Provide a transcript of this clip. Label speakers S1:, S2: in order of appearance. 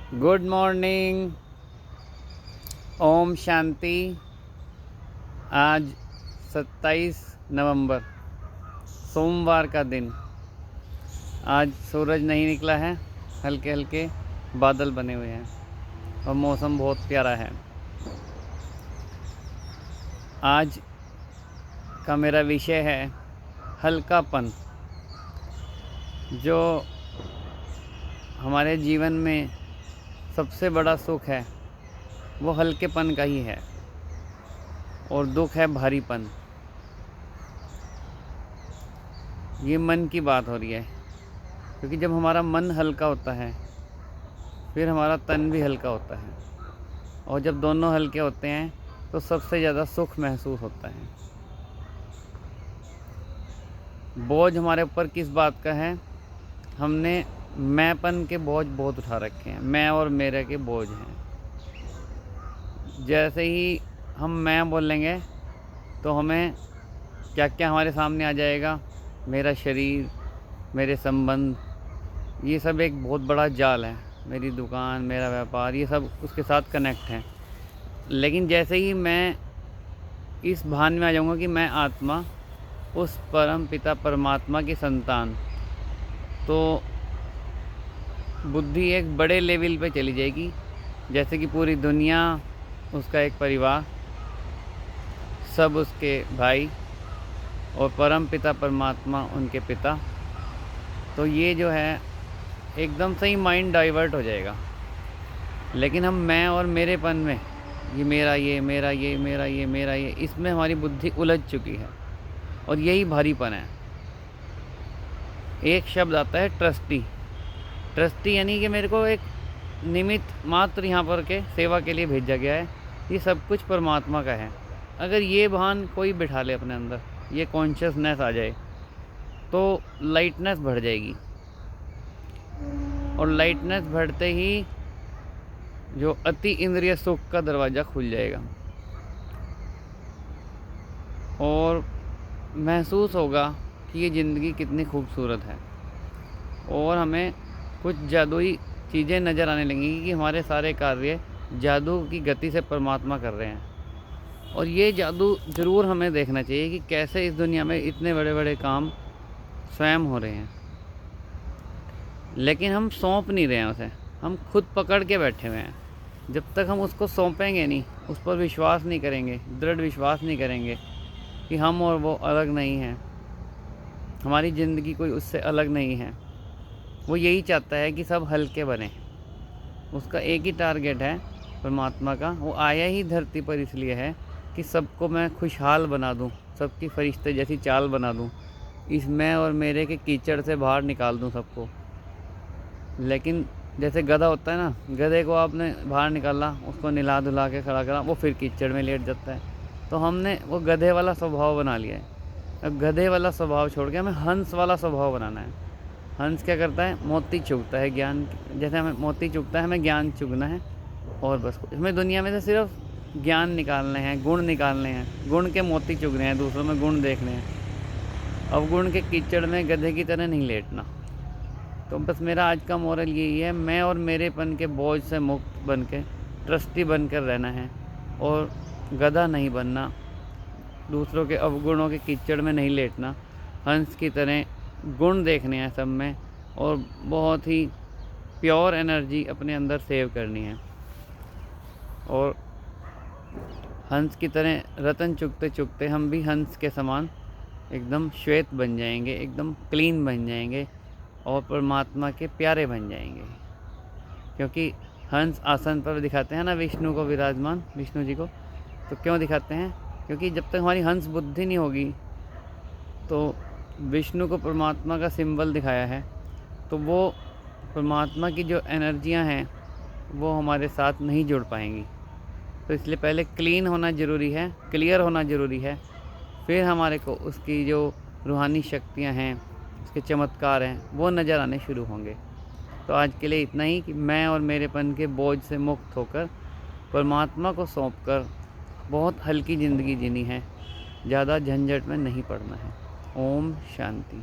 S1: Good morning. Om Shanti. आज 27 नवंबर सोमवार का दिन। आज सूरज नहीं निकला है, हल्के हल्के बादल बने हुए हैं और मौसम बहुत प्यारा है। आज का मेरा विषय है हल्कापन। जो हमारे जीवन में सबसे बड़ा सुख है वो हल्केपन का ही है और दुख है भारीपन। ये मन की बात हो रही है, क्योंकि जब हमारा मन हल्का होता है फिर हमारा तन भी हल्का होता है, और जब दोनों हल्के होते हैं तो सबसे ज़्यादा सुख महसूस होता है। बोझ हमारे ऊपर किस बात का है? हमने मैंपन के बोझ बहुत उठा रखे हैं, मैं और मेरे के बोझ हैं। जैसे ही हम मैं बोलेंगे तो हमें क्या क्या हमारे सामने आ जाएगा, मेरा शरीर, मेरे संबंध, ये सब एक बहुत बड़ा जाल है। मेरी दुकान, मेरा व्यापार, ये सब उसके साथ कनेक्ट हैं। लेकिन जैसे ही मैं इस भान में आ जाऊंगा कि मैं आत्मा, उस परम पिता परमात्मा की संतान, तो बुद्धि एक बड़े लेवल पे चली जाएगी। जैसे कि पूरी दुनिया उसका एक परिवार, सब उसके भाई और परम पिता परमात्मा उनके पिता। तो ये जो है एकदम से ही माइंड डाइवर्ट हो जाएगा। लेकिन हम मैं और मेरेपन में, ये मेरा, ये मेरा, ये मेरा, ये मेरा, ये, इसमें हमारी बुद्धि उलझ चुकी है और यही भारीपन है। एक शब्द आता है ट्रस्टी। ट्रस्टी यानी कि मेरे को एक निमित्त मात्र यहाँ पर के सेवा के लिए भेजा गया है, ये सब कुछ परमात्मा का है। अगर ये भान कोई बिठा ले अपने अंदर, ये कॉन्शियसनेस आ जाए, तो लाइटनेस बढ़ जाएगी। और लाइटनेस बढ़ते ही जो अति इंद्रिय सुख का दरवाज़ा खुल जाएगा और महसूस होगा कि ये ज़िंदगी कितनी खूबसूरत है। और हमें कुछ जादुई चीज़ें नज़र आने लगेंगी कि हमारे सारे कार्य जादू की गति से परमात्मा कर रहे हैं। और ये जादू ज़रूर हमें देखना चाहिए कि कैसे इस दुनिया में इतने बड़े बड़े काम स्वयं हो रहे हैं। लेकिन हम सौंप नहीं रहे हैं उसे, हम खुद पकड़ के बैठे हुए हैं। जब तक हम उसको सौंपेंगे नहीं, उस पर विश्वास नहीं करेंगे, दृढ़ विश्वास नहीं करेंगे कि हम और वो अलग नहीं हैं, हमारी ज़िंदगी कोई उससे अलग नहीं है। वो यही चाहता है कि सब हल्के बने। उसका एक ही टारगेट है परमात्मा का। वो आया ही धरती पर इसलिए है कि सबको मैं खुशहाल बना दूं, सबकी फरिश्ते जैसी चाल बना दूं, इस मैं और मेरे के कीचड़ से बाहर निकाल दूं सबको। लेकिन जैसे गधा होता है ना, गधे को आपने बाहर निकाला, उसको नहला धुला के खड़ा करा, वो फिर कीचड़ में लेट जाता है। तो हमने वो गधे वाला स्वभाव बना लिया है। अब गधे वाला स्वभाव छोड़ के हमें हंस वाला स्वभाव बनाना है। हंस क्या करता है? मोती चुगता है ज्ञान। जैसे हमें मोती चुगता है, हमें ज्ञान चुगना है। और बस इसमें दुनिया में से सिर्फ ज्ञान निकालने हैं, गुण निकालने हैं, गुण के मोती चुगने हैं, दूसरों में गुण देखने हैं। अब गुण के कीचड़ में गधे की तरह नहीं लेटना। तो बस मेरा आज का मोरल यही है, मैं और मेरेपन के बोझ से मुक्त बन के ट्रस्टी बन कर रहना है और गधा नहीं बनना, दूसरों के अवगुणों के कीचड़ में नहीं लेटना। हंस की तरह गुण देखने हैं सब में और बहुत ही प्योर एनर्जी अपने अंदर सेव करनी है। और हंस की तरह रतन चुगते चुगते हम भी हंस के समान एकदम श्वेत बन जाएंगे, एकदम क्लीन बन जाएंगे और परमात्मा के प्यारे बन जाएंगे। क्योंकि हंस आसन पर दिखाते हैं ना विष्णु को विराजमान, विष्णु जी को। तो क्यों दिखाते हैं? क्योंकि जब तक हमारी हंस बुद्धि नहीं होगी तो विष्णु को परमात्मा का सिंबल दिखाया है, तो वो परमात्मा की जो एनर्जियां हैं वो हमारे साथ नहीं जुड़ पाएंगी। तो इसलिए पहले क्लीन होना ज़रूरी है, क्लियर होना ज़रूरी है, फिर हमारे को उसकी जो रूहानी शक्तियां हैं, उसके चमत्कार हैं, वो नज़र आने शुरू होंगे। तो आज के लिए इतना ही कि मैं और मेरेपन के बोझ से मुक्त होकर परमात्मा को सौंपकर बहुत हल्की ज़िंदगी जीनी है, ज़्यादा झंझट में नहीं पड़ना है। ओम शांति।